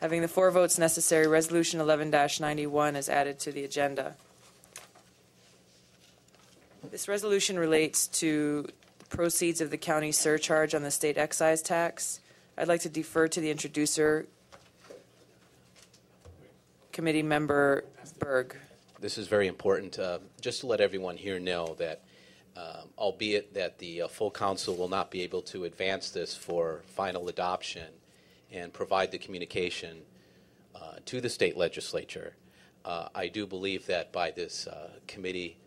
Having the 4 votes necessary, Resolution 11-91 is added to the agenda. This resolution relates to the proceeds of the county surcharge on the state excise tax. I'd like to defer to the introducer, Committee Member Berg. This is very important. Just to let everyone here know that, albeit that the full council will not be able to advance this for final adoption and provide the communication to the state legislature, I do believe that by this committee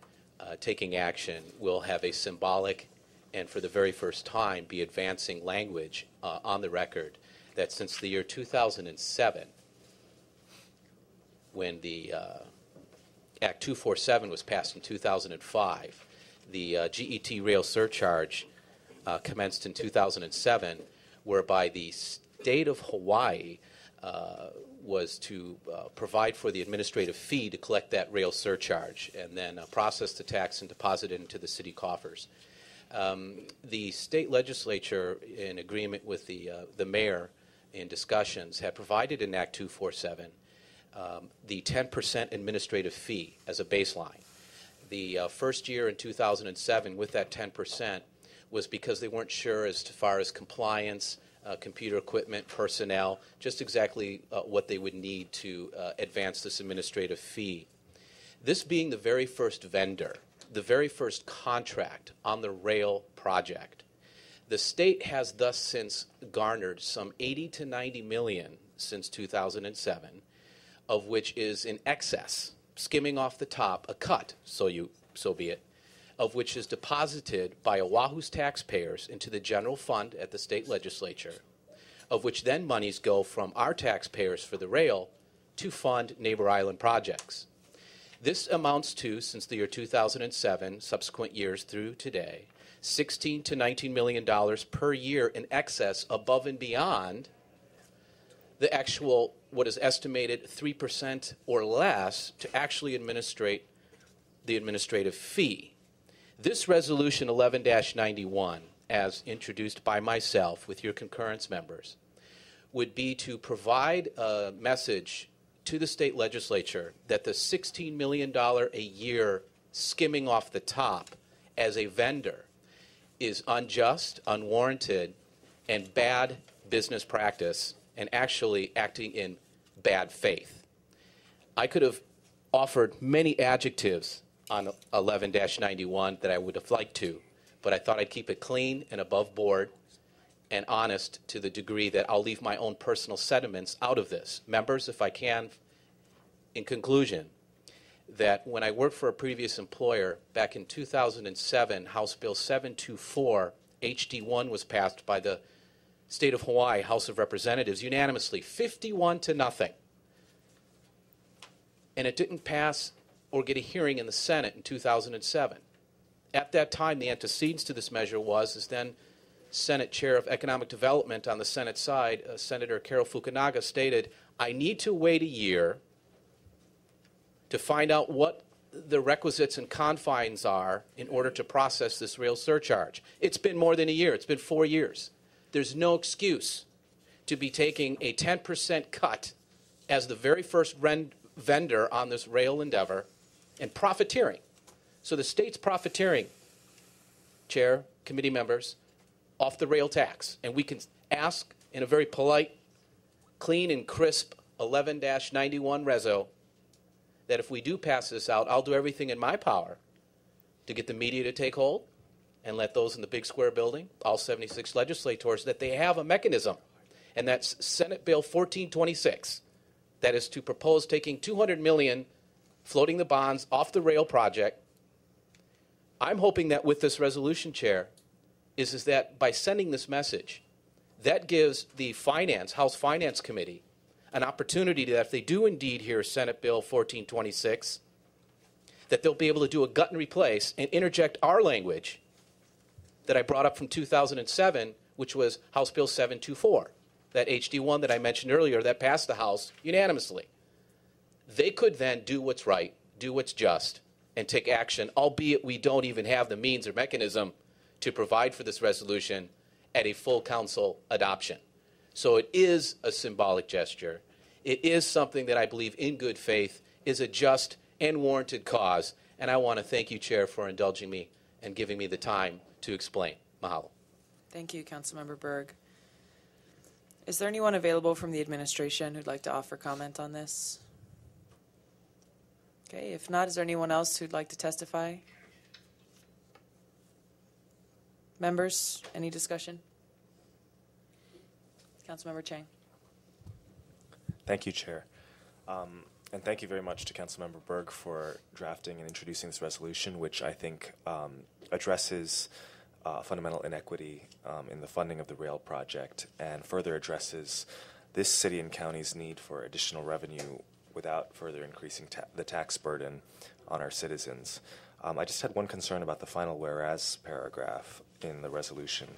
taking action, we'll have a symbolic and for the very first time be advancing language on the record that since the year 2007, when the Act 247 was passed in 2005, the GET rail surcharge commenced in 2007, whereby the state of Hawaii was to provide for the administrative fee to collect that rail surcharge and then process the tax and deposit it into the city coffers. The state legislature, in agreement with the mayor in discussions, had provided in Act 247 the 10% administrative fee as a baseline. The first year in 2007 with that 10% was because they weren't sure as far as compliance, computer equipment, personnel, just exactly what they would need to advance this administrative fee. This being the very first vendor, the very first contract on the rail project, the state has thus since garnered some 80 to 90 million since 2007, of which is in excess, skimming off the top, a cut, so be it, of which is deposited by Oahu's taxpayers into the general fund at the state legislature, of which then monies go from our taxpayers for the rail to fund neighbor island projects. This amounts to, since the year 2007, subsequent years through today, $16 to $19 million per year in excess above and beyond the actual, what is estimated 3% or less to actually administrate the administrative fee. This resolution 11-91, as introduced by myself with your concurrence members, would be to provide a message to the state legislature that the $16 million a year skimming off the top as a vendor is unjust, unwarranted, and bad business practice, and actually acting in bad faith. I could have offered many adjectives on 11-91 that I would have liked to, but I thought I'd keep it clean and above board and honest to the degree that I'll leave my own personal sentiments out of this. Members, if I can, in conclusion, that when I worked for a previous employer back in 2007, House Bill 724, HD1 was passed by the State of Hawaii House of Representatives unanimously, 51 to nothing. And it didn't pass or get a hearing in the Senate in 2007. At that time, the antecedents to this measure was then Senate Chair of Economic Development on the Senate side, Senator Carol Fukunaga, stated, I need to wait a year to find out what the requisites and confines are in order to process this rail surcharge. It's been more than a year. It's been 4 years. There's no excuse to be taking a 10% cut as the very first vendor on this rail endeavor and profiteering. So the state's profiteering, Chair, committee members, off the rail tax. And we can ask in a very polite, clean and crisp 11-91 reso that if we do pass this out, I'll do everything in my power to get the media to take hold and let those in the big square building, all 76 legislators, that they have a mechanism. And that's Senate Bill 1426. That is to propose taking $200 million, floating the bonds off the rail project. I'm hoping that with this resolution, Chair, is that by sending this message, that gives the House Finance Committee an opportunity that if they do indeed hear Senate Bill 1426, that they'll be able to do a gut and replace and interject our language that I brought up from 2007, which was House Bill 724, that HD1 that I mentioned earlier that passed the House unanimously. They could then do what's right, do what's just, and take action, albeit we don't even have the means or mechanism to provide for this resolution at a full council adoption. So it is a symbolic gesture. It is something that I believe in good faith is a just and warranted cause, and I want to thank you, Chair, for indulging me and giving me the time to explain. Mahalo. Thank you, Councilmember Berg. Is there anyone available from the administration who'd like to offer comment on this? Okay, if not, is there anyone else who'd like to testify? Members, any discussion? Councilmember Chang. Thank you, Chair. And thank you very much to Councilmember Berg for drafting and introducing this resolution, which I think addresses fundamental inequity in the funding of the rail project and further addresses this city and county's need for additional revenue without further increasing the tax burden on our citizens. I just had one concern about the final whereas paragraph in the resolution,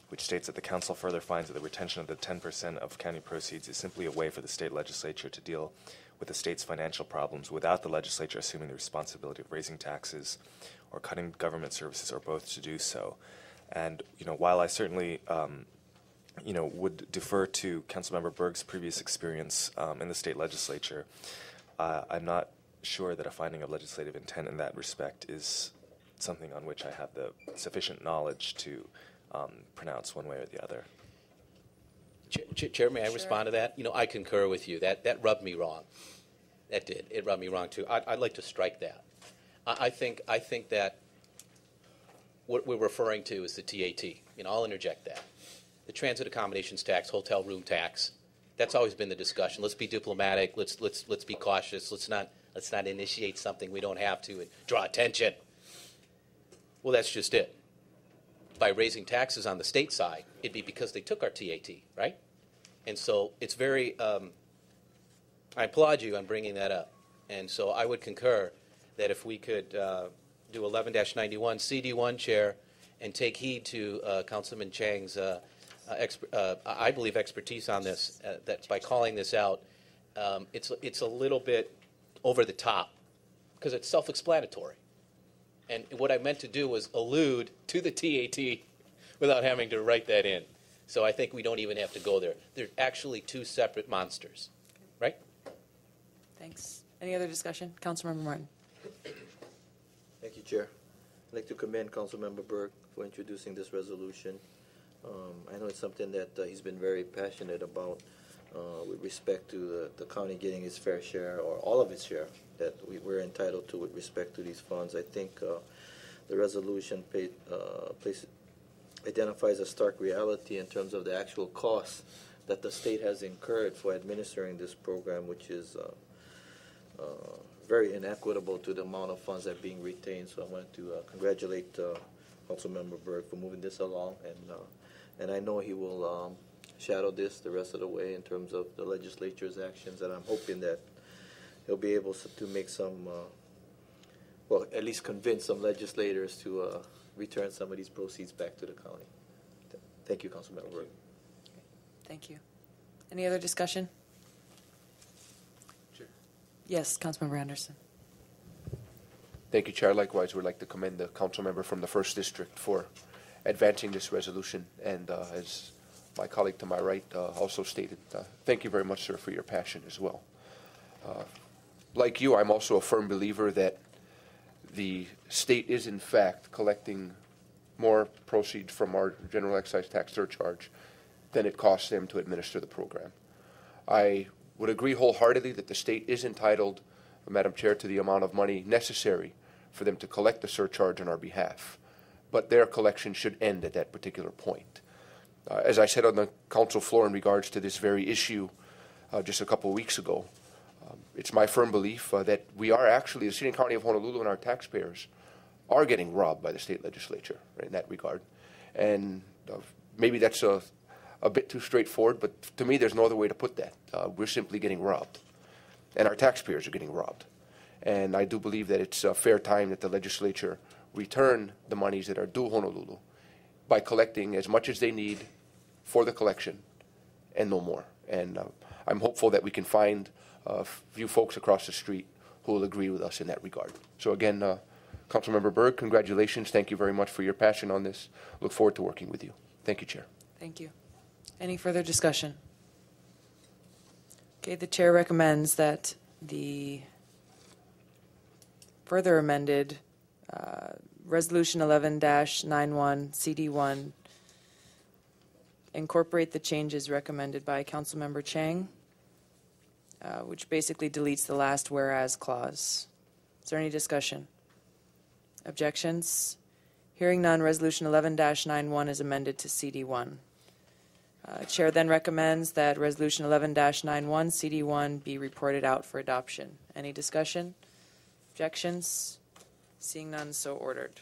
which states that the council further finds that the retention of the 10% of county proceeds is simply a way for the state legislature to deal with the state's financial problems without the legislature assuming the responsibility of raising taxes or cutting government services, or both to do so. And while I certainly would defer to Councilmember Berg's previous experience in the state legislature, I'm not sure that a finding of legislative intent in that respect is something on which I have the sufficient knowledge to pronounce one way or the other. Chair, may I respond to that? I concur with you. That rubbed me wrong. That did. It rubbed me wrong, too. I'd like to strike that. I think that what we're referring to is the TAT. I'll interject that. The transit accommodations tax, hotel room tax, that's always been the discussion. Let's be diplomatic. Let's be cautious. Let's not initiate something we don't have to and draw attention. Well, that's just it. By raising taxes on the state side, it'd be because they took our TAT, right? And so it's very, I applaud you on bringing that up. And so I would concur that if we could do 11-91 CD1, Chair, and take heed to Councilman Chang's, I believe, expertise on this, that by calling this out, it's a little bit over the top because it's self-explanatory. And what I meant to do was allude to the TAT without having to write that in. So I think we don't even have to go there. They're actually two separate monsters, right? Thanks. Any other discussion? Councilmember Martin. Thank you, Chair. I'd like to commend Councilmember Berg for introducing this resolution. I know it's something that he's been very passionate about with respect to the county getting its fair share, or all of its share, that we're entitled to with respect to these funds. I think the resolution identifies a stark reality in terms of the actual costs that the state has incurred for administering this program, which is very inequitable to the amount of funds that are being retained. So I wanted to congratulate Councilmember Berg for moving this along, and I know he will shadow this the rest of the way in terms of the legislature's actions, and I'm hoping that he'll be able to make some, well, at least convince some legislators to return some of these proceeds back to the county. Thank you, Councilmember Berg. Thank you. Any other discussion? Sure. Yes, Councilmember Anderson. Thank you, Chair. Likewise, we'd like to commend the council member from the 1st District for advancing this resolution. And as my colleague to my right also stated, thank you very much, sir, for your passion as well. Like you, I'm also a firm believer that the state is, in fact, collecting more proceeds from our general excise tax surcharge than it costs them to administer the program. I would agree wholeheartedly that the state is entitled, Madam Chair, to the amount of money necessary for them to collect the surcharge on our behalf, but their collection should end at that particular point. As I said on the council floor in regards to this very issue just a couple of weeks ago, it's my firm belief that we are actually, the city and county of Honolulu and our taxpayers are getting robbed by the state legislature in that regard. And maybe that's a bit too straightforward, but to me there's no other way to put that. We're simply getting robbed, and our taxpayers are getting robbed. And I do believe that it's a fair time that the legislature return the monies that are due Honolulu by collecting as much as they need for the collection and no more. And I'm hopeful that we can find a few folks across the street who will agree with us in that regard. So again, Councilmember Berg, congratulations. Thank you very much for your passion on this. Look forward to working with you. Thank you, Chair. Thank you. Any further discussion? Okay, the chair recommends that the further amended Resolution 11-91 CD1 incorporate the changes recommended by Councilmember Chang, which basically deletes the last whereas clause. Is there any discussion? Objections? Hearing none, Resolution 11-91 is amended to CD1. Chair then recommends that Resolution 11-91 CD1 be reported out for adoption. Any discussion? Objections? Seeing none, so ordered.